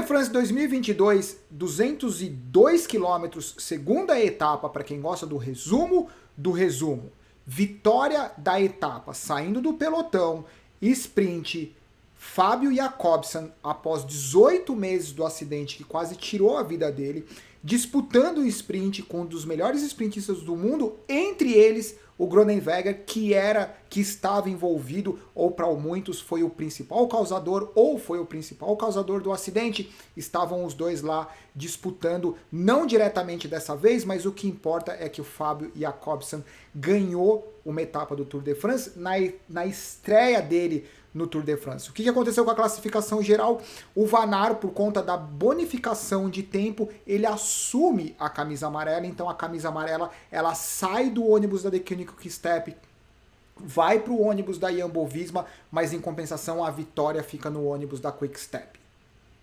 France 2022, 202 quilômetros, segunda etapa, para quem gosta do resumo do resumo. Vitória da etapa, saindo do pelotão, sprint, Fábio Jacobsen, após 18 meses do acidente que quase tirou a vida dele, disputando o sprint com um dos melhores sprintistas do mundo, entre eles o Groenewegen, que estava envolvido, ou para muitos foi o principal causador, ou foi o principal causador do acidente. Estavam os dois lá disputando, não diretamente dessa vez, mas o que importa é que o Fábio Jacobsen ganhou uma etapa do Tour de France na estreia dele no Tour de France. O que aconteceu com a classificação geral? O Van Aert, por conta da bonificação de tempo, ele assume a camisa amarela, então a camisa amarela ela sai do ônibus da Deceuninck Quick-Step, vai para o ônibus da Jumbo-Visma, mas em compensação a vitória fica no ônibus da Quick-Step.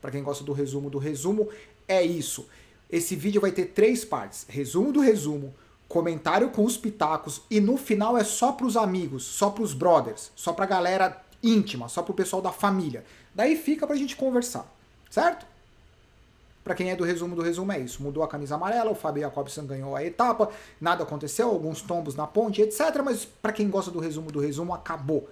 Para quem gosta do resumo, é isso. Esse vídeo vai ter 3 partes: resumo do resumo, comentário com os pitacos, e no final é só para os amigos, só para os brothers, só para a galera íntima, só pro pessoal da família. Daí fica pra gente conversar, certo? Pra quem é do resumo é isso. Mudou a camisa amarela, o Fábio Jacobsen ganhou a etapa, nada aconteceu, alguns tombos na ponte, etc. Mas pra quem gosta do resumo, acabou.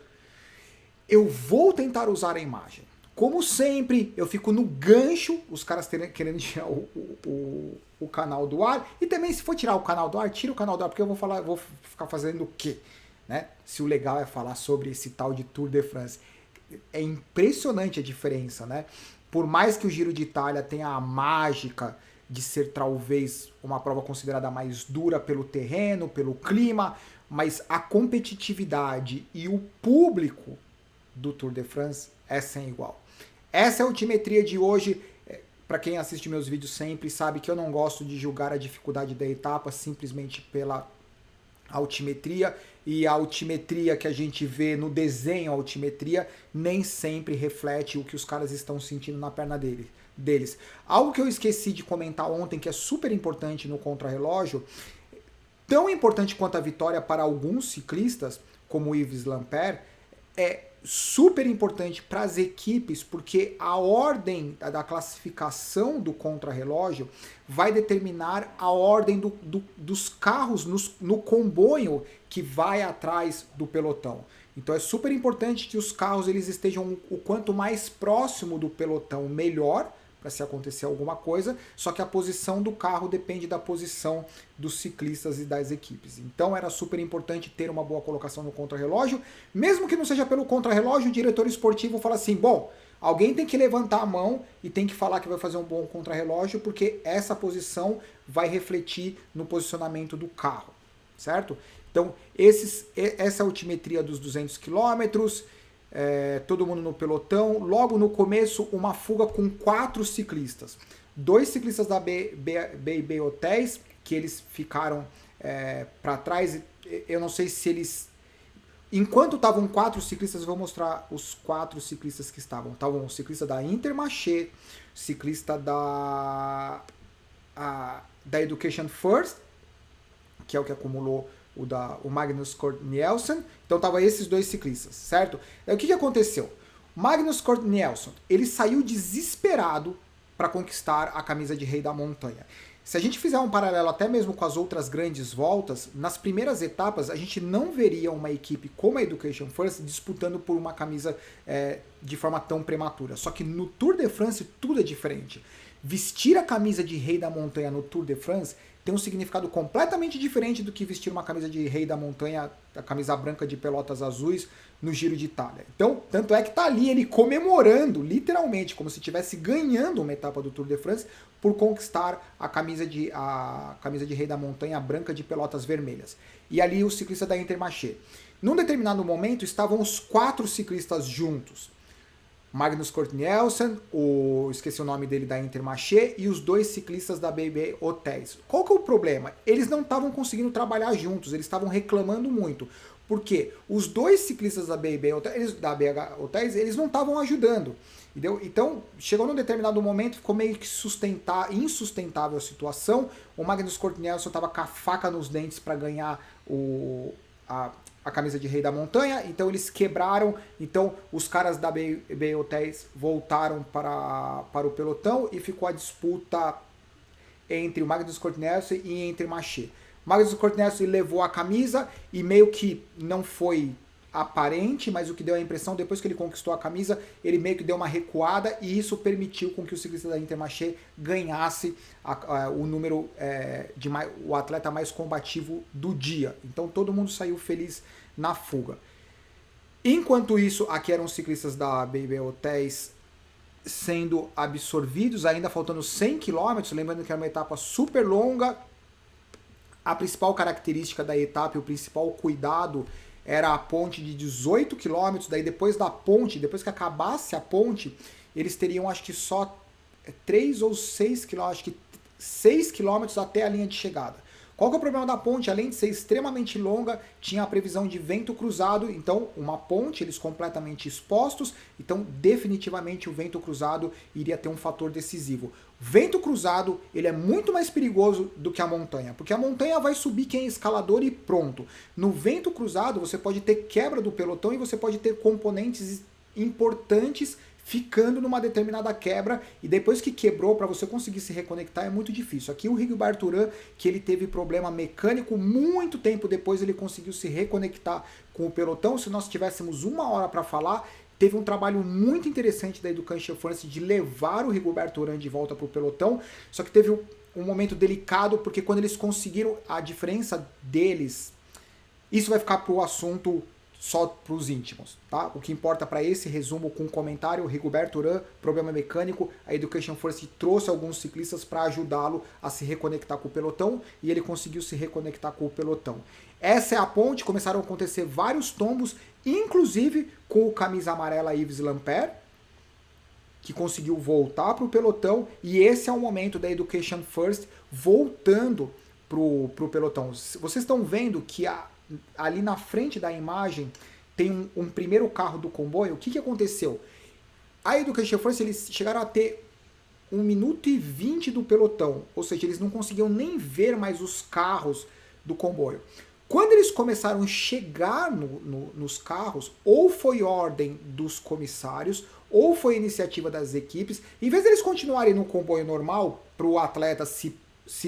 Eu vou tentar usar a imagem. Como sempre, eu fico no gancho, os caras querendo tirar o canal do ar. E também, se for tirar o canal do ar, tira o canal do ar, porque eu vou ficar fazendo o quê? Né? Se o legal é falar sobre esse tal de Tour de France. É impressionante a diferença, né? Por mais que o Giro de Itália tenha a mágica de ser talvez uma prova considerada mais dura pelo terreno, pelo clima, mas a competitividade e o público do Tour de France é sem igual. Essa é a altimetria de hoje. Para quem assiste meus vídeos sempre sabe que eu não gosto de julgar a dificuldade da etapa simplesmente pela altimetria, e a altimetria que a gente vê no desenho, a altimetria, nem sempre reflete o que os caras estão sentindo na perna deles. Algo que eu esqueci de comentar ontem, que é super importante no contrarrelógio, tão importante quanto a vitória para alguns ciclistas, como o Yves Lampaert, é super importante para as equipes, porque a ordem da classificação do contrarrelógio vai determinar a ordem dos carros no comboio que vai atrás do pelotão. Então é super importante que os carros eles estejam o quanto mais próximo do pelotão, melhor, para se acontecer alguma coisa, só que a posição do carro depende da posição dos ciclistas e das equipes. Então era super importante ter uma boa colocação no contrarrelógio, mesmo que não seja pelo contrarrelógio, o diretor esportivo fala assim, bom, alguém tem que levantar a mão e tem que falar que vai fazer um bom contrarrelógio, porque essa posição vai refletir no posicionamento do carro, certo? Então essa altimetria dos 200 quilômetros, todo mundo no pelotão, logo no começo uma fuga com 4 ciclistas. 2 ciclistas da BB Hotéis, que eles ficaram para trás, eu não sei se eles... Enquanto estavam 4 ciclistas, eu vou mostrar os 4 ciclistas que estavam. Estavam o ciclista da Intermarché, ciclista da Education First, que é o que acumulou o Magnus Cort Nielsen. Então tava esses 2 ciclistas, certo? Aí, o que aconteceu? Magnus Cort Nielsen, ele saiu desesperado para conquistar a camisa de rei da montanha. Se a gente fizer um paralelo até mesmo com as outras grandes voltas, nas primeiras etapas a gente não veria uma equipe como a Education First disputando por uma camisa de forma tão prematura. Só que no Tour de France tudo é diferente. Vestir a camisa de rei da montanha no Tour de France tem um significado completamente diferente do que vestir uma camisa de rei da montanha, a camisa branca de pelotas azuis, no Giro de Itália. Então, tanto é que tá ali ele comemorando, literalmente, como se estivesse ganhando uma etapa do Tour de France, por conquistar a camisa de rei da montanha branca de pelotas vermelhas. E ali o ciclista da Intermarché. Num determinado momento, estavam os 4 ciclistas juntos. Magnus Cort Nielsen, esqueci o nome dele da Intermarché, e os 2 ciclistas da BB Hotéis. Qual que é o problema? Eles não estavam conseguindo trabalhar juntos, eles estavam reclamando muito. Porque os 2 ciclistas da BB Hotéis, eles não estavam ajudando. Entendeu? Então, chegou num determinado momento, ficou meio que insustentável a situação. O Magnus Cort Nielsen estava com a faca nos dentes para ganhar a camisa de Rei da Montanha, então eles quebraram, então os caras da Bay Hotels voltaram para o pelotão e ficou a disputa entre o Magnus Cort Nielsen e entre Maché. Magnus Cort Nielsen levou a camisa e meio que não foi aparente, mas o que deu a impressão, depois que ele conquistou a camisa, ele meio que deu uma recuada e isso permitiu com que o ciclista da Intermarché ganhasse o número o atleta mais combativo do dia. Então todo mundo saiu feliz na fuga. Enquanto isso, aqui eram os ciclistas da BB Hotels sendo absorvidos, ainda faltando 100 km, lembrando que era uma etapa super longa. A principal característica da etapa e o principal cuidado era a ponte de 18 km, daí depois da ponte, depois que acabasse a ponte, eles teriam acho que só 3 ou 6 km, acho que 6 km até a linha de chegada. Qual que é o problema da ponte? Além de ser extremamente longa, tinha a previsão de vento cruzado, então uma ponte, eles completamente expostos, então definitivamente o vento cruzado iria ter um fator decisivo. Vento cruzado, ele é muito mais perigoso do que a montanha, porque a montanha vai subir quem é escalador e pronto. No vento cruzado, você pode ter quebra do pelotão e você pode ter componentes importantes ficando numa determinada quebra, e depois que quebrou, para você conseguir se reconectar é muito difícil. Aqui o Rigoberto Urán, que ele teve problema mecânico, muito tempo depois ele conseguiu se reconectar com o pelotão. Se nós tivéssemos uma hora para falar, teve um trabalho muito interessante da Education France de levar o Rigoberto Urán de volta para o pelotão, só que teve um momento delicado, porque quando eles conseguiram a diferença deles, isso vai ficar para o assunto só para os íntimos, tá? O que importa para esse resumo com comentário, Rigoberto Urán, problema mecânico, a Education First trouxe alguns ciclistas para ajudá-lo a se reconectar com o pelotão e ele conseguiu se reconectar com o pelotão. Essa é a ponte, começaram a acontecer vários tombos, inclusive com o camisa amarela Yves Lampaert, que conseguiu voltar para o pelotão, e esse é o momento da Education First voltando para o pelotão. Vocês estão vendo que ali na frente da imagem tem um primeiro carro do comboio. O que aconteceu? A Education First, eles chegaram a ter 1 minuto e 20 do pelotão, ou seja, eles não conseguiam nem ver mais os carros do comboio. Quando eles começaram a chegar nos carros, ou foi ordem dos comissários, ou foi iniciativa das equipes, em vez deles continuarem no comboio normal, para o atleta se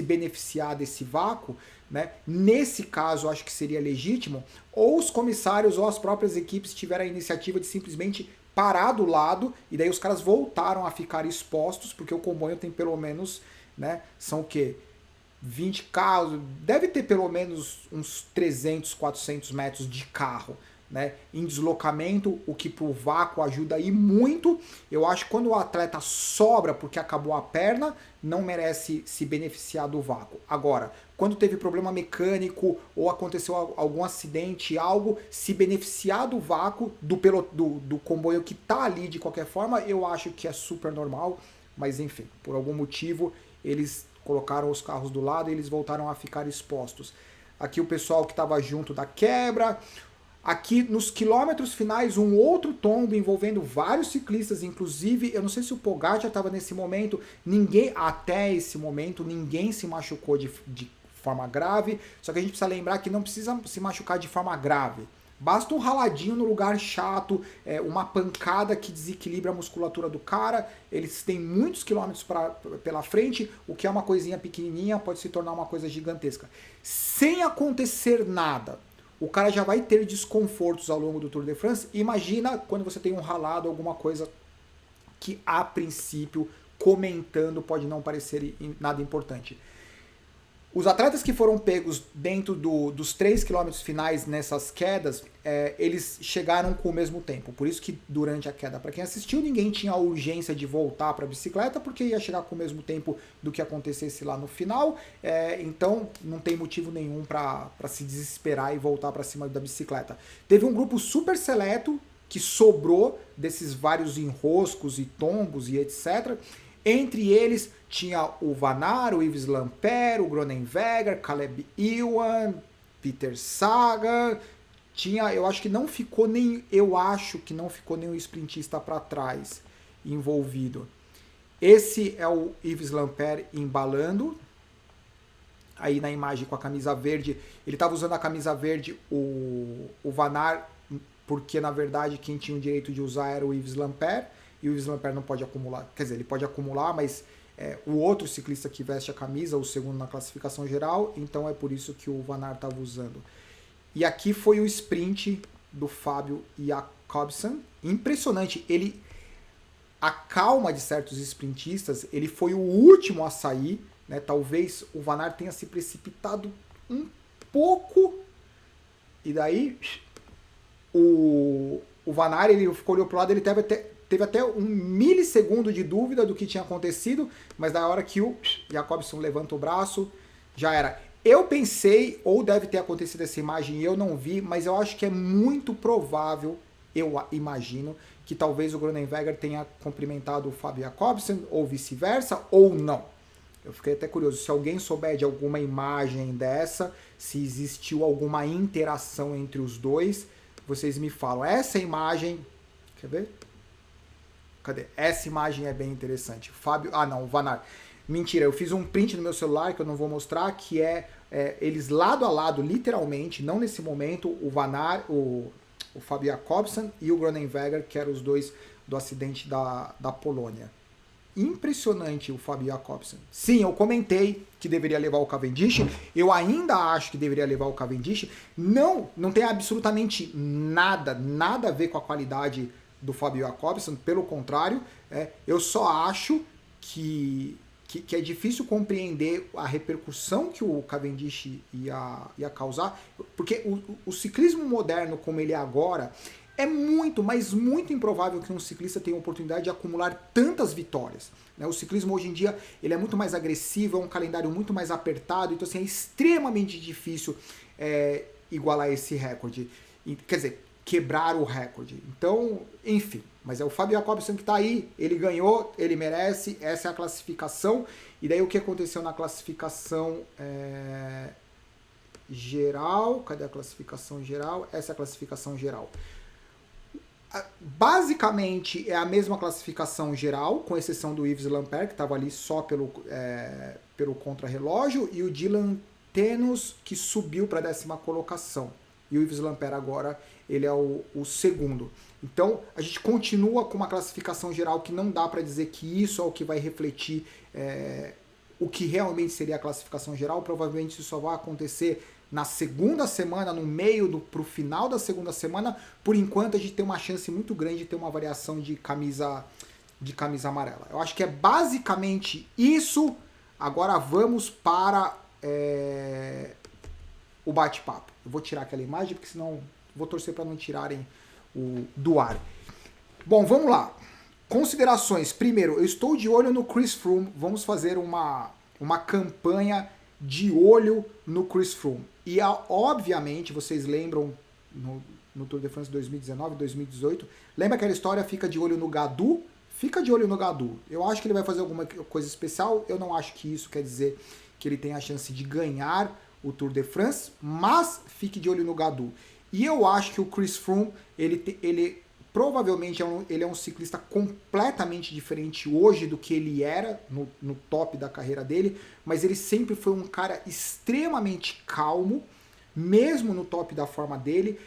beneficiar desse vácuo, né? Nesse caso, acho que seria legítimo, ou os comissários ou as próprias equipes tiveram a iniciativa de simplesmente parar do lado, e daí os caras voltaram a ficar expostos, porque o comboio tem pelo menos, né, são o quê? 20 carros, deve ter pelo menos uns 300, 400 metros de carro, né, em deslocamento, o que pro vácuo ajuda aí muito. Eu acho que quando o atleta sobra porque acabou a perna, não merece se beneficiar do vácuo. Agora, quando teve problema mecânico ou aconteceu algum acidente, algo, se beneficiar do vácuo, do comboio que tá ali de qualquer forma, eu acho que é super normal, mas enfim, por algum motivo eles colocaram os carros do lado e eles voltaram a ficar expostos. Aqui o pessoal que estava junto da quebra. Aqui nos quilômetros finais, um outro tombo envolvendo vários ciclistas, inclusive, eu não sei se o Pogacar estava nesse momento, até esse momento, ninguém se machucou de forma grave, só que a gente precisa lembrar que não precisa se machucar de forma grave. Basta um raladinho no lugar chato, uma pancada que desequilibra a musculatura do cara, eles têm muitos quilômetros pela frente, o que é uma coisinha pequenininha pode se tornar uma coisa gigantesca. Sem acontecer nada, o cara já vai ter desconfortos ao longo do Tour de France. Imagina quando você tem um ralado, alguma coisa que a princípio, comentando, pode não parecer nada importante. Os atletas que foram pegos dentro dos 3 km finais nessas quedas, eles chegaram com o mesmo tempo. Por isso que durante a queda, para quem assistiu, ninguém tinha a urgência de voltar para a bicicleta, porque ia chegar com o mesmo tempo do que acontecesse lá no final. Então não tem motivo nenhum para se desesperar e voltar para cima da bicicleta. Teve um grupo super seleto que sobrou desses vários enroscos e tombos e etc. Entre eles tinha o Van Aert, o Yves Lampaert, o Groenewegen, Caleb Ewan, Peter Sagan. Eu acho que não ficou nem o sprintista para trás envolvido. Esse é o Yves Lampaert embalando. aí na imagem com a camisa verde, ele estava usando a camisa verde, o Van Aert, porque na verdade quem tinha o direito de usar era o Yves Lampaert, e o Yves Lampaert não pode acumular, quer dizer, ele pode acumular, mas o outro ciclista que veste a camisa, o segundo na classificação geral, então é por isso que o Van Aert estava usando. E aqui foi o sprint do Fábio Jacobsen, impressionante, a calma de certos sprintistas, ele foi o último a sair, né? Talvez o Van Aert tenha se precipitado um pouco, e daí o Van Aert, ele olhou para o lado, ele teve até um milissegundo de dúvida do que tinha acontecido, mas na hora que o Jacobsen levanta o braço, já era. Eu pensei, ou deve ter acontecido essa imagem e eu não vi, mas eu acho que é muito provável, eu imagino, que talvez o Groenewegen tenha cumprimentado o Fábio Jacobsen, ou vice-versa, ou não. Eu fiquei até curioso, se alguém souber de alguma imagem dessa, se existiu alguma interação entre os dois, vocês me falam. Essa imagem, quer ver? Cadê? Essa imagem é bem interessante. O Van Aert. Mentira, eu fiz um print no meu celular que eu não vou mostrar, que eles lado a lado, literalmente, não nesse momento, o Van Aert, o Fábio Jacobsen e o Groenewegen, que eram os dois do acidente da Polônia. Impressionante o Fábio Jacobsen. Sim, eu comentei que deveria levar o Cavendish, eu ainda acho que deveria levar o Cavendish. Não tem absolutamente nada a ver com a qualidade do Fábio Jacobsen, pelo contrário, eu só acho que é difícil compreender a repercussão que o Cavendish ia causar, porque o ciclismo moderno como ele é agora, é muito, mas muito improvável que um ciclista tenha a oportunidade de acumular tantas vitórias. O ciclismo hoje em dia ele é muito mais agressivo, é um calendário muito mais apertado, então assim, é extremamente difícil igualar esse recorde. Quer dizer, quebrar o recorde. Então, enfim, mas é o Fábio Jacobsen que está aí, ele ganhou, ele merece, essa é a classificação. E daí o que aconteceu na classificação geral? Cadê a classificação geral? Essa é a classificação geral. Basicamente é a mesma classificação geral, com exceção do Yves Lampaert, que estava ali só pelo contrarrelógio, e o Dylan Teuns, que subiu para a 10ª colocação. E o Yves Lampaert agora ele é o segundo. Então a gente continua com uma classificação geral que não dá para dizer que isso é o que vai refletir o que realmente seria a classificação geral. Provavelmente isso só vai acontecer na segunda semana, no meio pro final da segunda semana. Por enquanto a gente tem uma chance muito grande de ter uma variação de camisa amarela. Eu acho que é basicamente isso. Agora vamos para o bate-papo. Eu vou tirar aquela imagem, porque senão vou torcer para não tirarem do ar. Bom, vamos lá. Considerações. Primeiro, eu estou de olho no Chris Froome. Vamos fazer uma campanha de olho no Chris Froome. E, obviamente, vocês lembram no Tour de France 2019, 2018, lembra aquela história, fica de olho no Gadu? Fica de olho no Gadu. Eu acho que ele vai fazer alguma coisa especial. Eu não acho que isso quer dizer que ele tem a chance de ganhar o Tour de France, mas fique de olho no Gadu. E eu acho que o Chris Froome, ele provavelmente ele é um ciclista completamente diferente hoje do que ele era no top da carreira dele, mas ele sempre foi um cara extremamente calmo, mesmo no top da forma dele.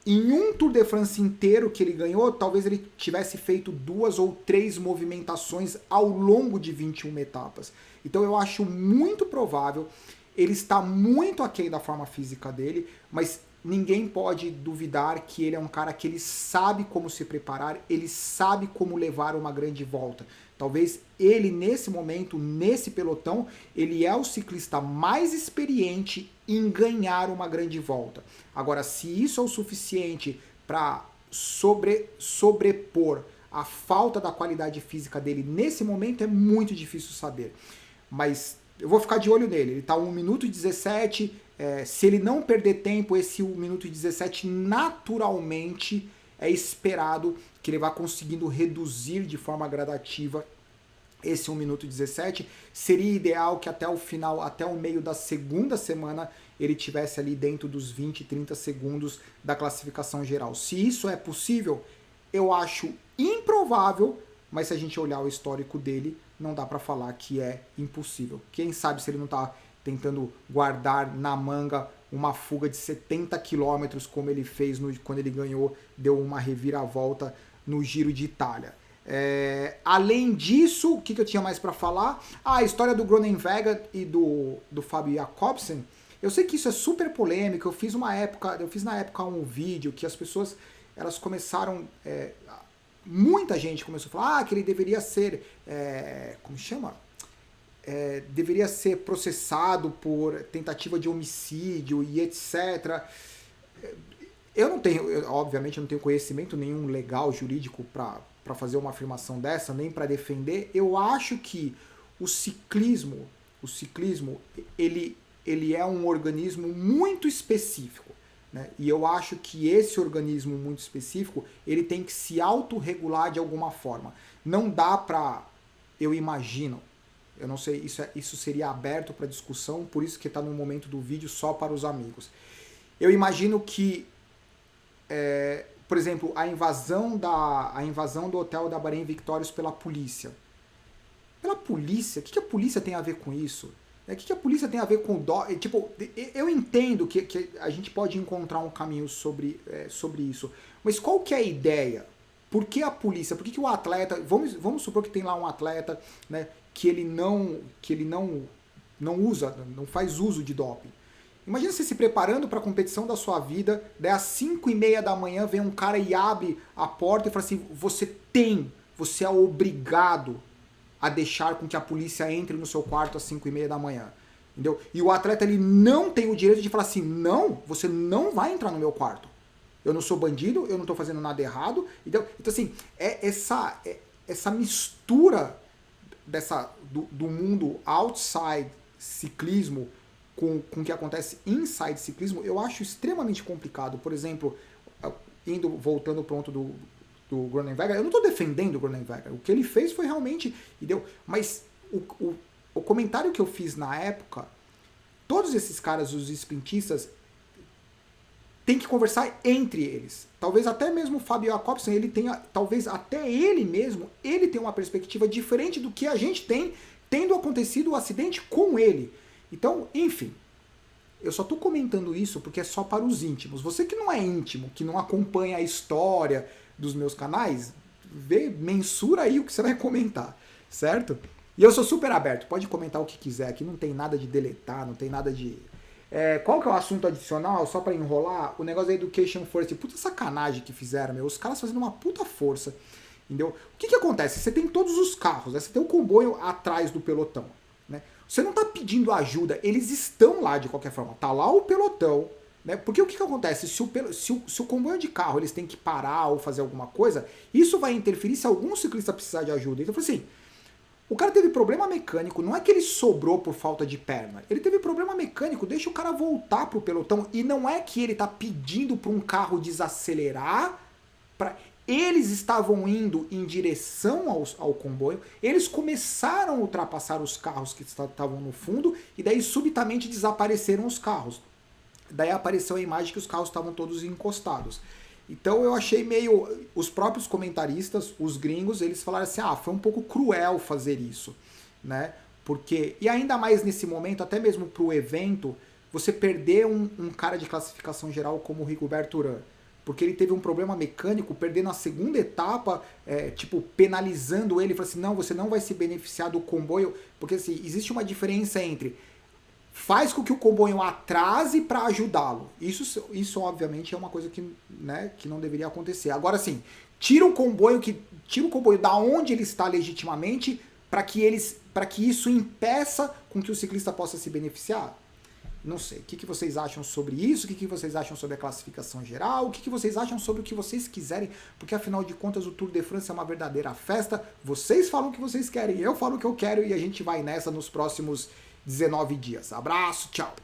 Em um Tour de France inteiro que ele ganhou, talvez ele tivesse feito 2 ou 3 movimentações ao longo de 21 etapas. Então eu acho muito provável, ele está muito aquém da forma física dele, mas ninguém pode duvidar que ele é um cara que ele sabe como se preparar, ele sabe como levar uma grande volta. Talvez ele, nesse momento, nesse pelotão, ele é o ciclista mais experiente em ganhar uma grande volta. Agora, se isso é o suficiente para sobrepor a falta da qualidade física dele nesse momento, é muito difícil saber. Mas eu vou ficar de olho nele. Ele está 1 minuto e 17. Se ele não perder tempo, esse 1 minuto e 17 naturalmente é esperado que ele vá conseguindo reduzir de forma gradativa esse 1 minuto e 17. Seria ideal que até o final, até o meio da segunda semana, ele tivesse ali dentro dos 20, 30 segundos da classificação geral. Se isso é possível, eu acho improvável, mas se a gente olhar o histórico dele, não dá para falar que é impossível. Quem sabe se ele não está tentando guardar na manga uma fuga de 70 quilômetros, como ele fez quando ele ganhou, deu uma reviravolta no Giro de Itália. Além disso, o que eu tinha mais para falar? A história do Groenewegen e do Fabio Jakobsen. Eu sei que isso é super polêmico. Eu fiz na época um vídeo que as pessoas elas começaram, muita gente começou a falar que ele deveria ser, como chama? Deveria ser processado por tentativa de homicídio e etc. Obviamente eu não tenho conhecimento nenhum legal, jurídico para fazer uma afirmação dessa, nem para defender. Eu acho que o ciclismo, ele é um organismo muito específico, né? E eu acho que esse organismo muito específico, ele tem que se autorregular de alguma forma. Não dá para, eu imagino, eu não sei, isso seria aberto para discussão, por isso que está no momento do vídeo só para os amigos. Eu imagino que, por exemplo, a invasão do hotel da Bahrein Victorious pela polícia. Pela polícia? O que a polícia tem a ver com isso? O que a polícia tem a ver com o Tipo, eu entendo que a gente pode encontrar um caminho sobre isso, mas qual que é a ideia? Por que a polícia? Por que o atleta... Vamos supor que tem lá um atleta, né, que ele não faz uso de doping. Imagina você se preparando para a competição da sua vida, daí às 5h30 da manhã vem um cara e abre a porta e fala assim, você é obrigado a deixar com que a polícia entre no seu quarto às 5h30 da manhã. Entendeu? E o atleta ele não tem o direito de falar assim, não, você não vai entrar no meu quarto. Eu não sou bandido, eu não estou fazendo nada errado. Então assim, essa mistura do mundo outside ciclismo com o que acontece inside ciclismo, eu acho extremamente complicado. Por exemplo, voltando pronto do Groenewegen, eu não estou defendendo o Groenewegen. O que ele fez foi realmente... Mas o comentário que eu fiz na época, todos esses caras, os sprintistas, têm que conversar entre eles. Talvez até mesmo o Fabio Jakobsen, talvez até ele mesmo, ele tenha uma perspectiva diferente do que a gente tem, tendo acontecido o acidente com ele. Então, enfim, eu só estou comentando isso porque é só para os íntimos. Você que não é íntimo, que não acompanha a história dos meus canais, mensura aí o que você vai comentar, certo? E eu sou super aberto, pode comentar o que quiser, aqui não tem nada de deletar, não tem nada de... qual que é o assunto adicional, só para enrolar? O negócio da Education First, puta sacanagem que fizeram, os caras fazendo uma puta força, entendeu? O que acontece? Você tem todos os carros, né? Você tem o comboio atrás do pelotão, né? Você não tá pedindo ajuda, eles estão lá de qualquer forma, tá lá o pelotão, né? Porque o que acontece? Se o comboio de carro eles têm que parar ou fazer alguma coisa, isso vai interferir se algum ciclista precisar de ajuda. Então, assim, o cara teve problema mecânico, não é que ele sobrou por falta de perna, ele teve problema mecânico, deixa o cara voltar pro pelotão, e não é que ele tá pedindo para um carro desacelerar, eles estavam indo em direção ao comboio, eles começaram a ultrapassar os carros que estavam no fundo, e daí subitamente desapareceram os carros. Daí apareceu a imagem que os carros estavam todos encostados. Então eu achei meio... Os próprios comentaristas, os gringos, eles falaram assim, foi um pouco cruel fazer isso, né? Porque, e ainda mais nesse momento, até mesmo pro evento, você perder um cara de classificação geral como o Rigoberto Urán, porque ele teve um problema mecânico, perdendo a segunda etapa, penalizando ele, falou assim, não, você não vai se beneficiar do comboio, porque assim, existe uma diferença entre... faz com que o comboio atrase para ajudá-lo. Isso obviamente é uma coisa que, né, que não deveria acontecer. Agora sim, tira o comboio da onde ele está legitimamente para que isso impeça com que o ciclista possa se beneficiar. Não sei. O que vocês acham sobre isso? O que vocês acham sobre a classificação geral? O que vocês acham sobre o que vocês quiserem? Porque afinal de contas o Tour de France é uma verdadeira festa. Vocês falam o que vocês querem, eu falo o que eu quero e a gente vai nessa nos próximos 19 dias. Abraço, tchau!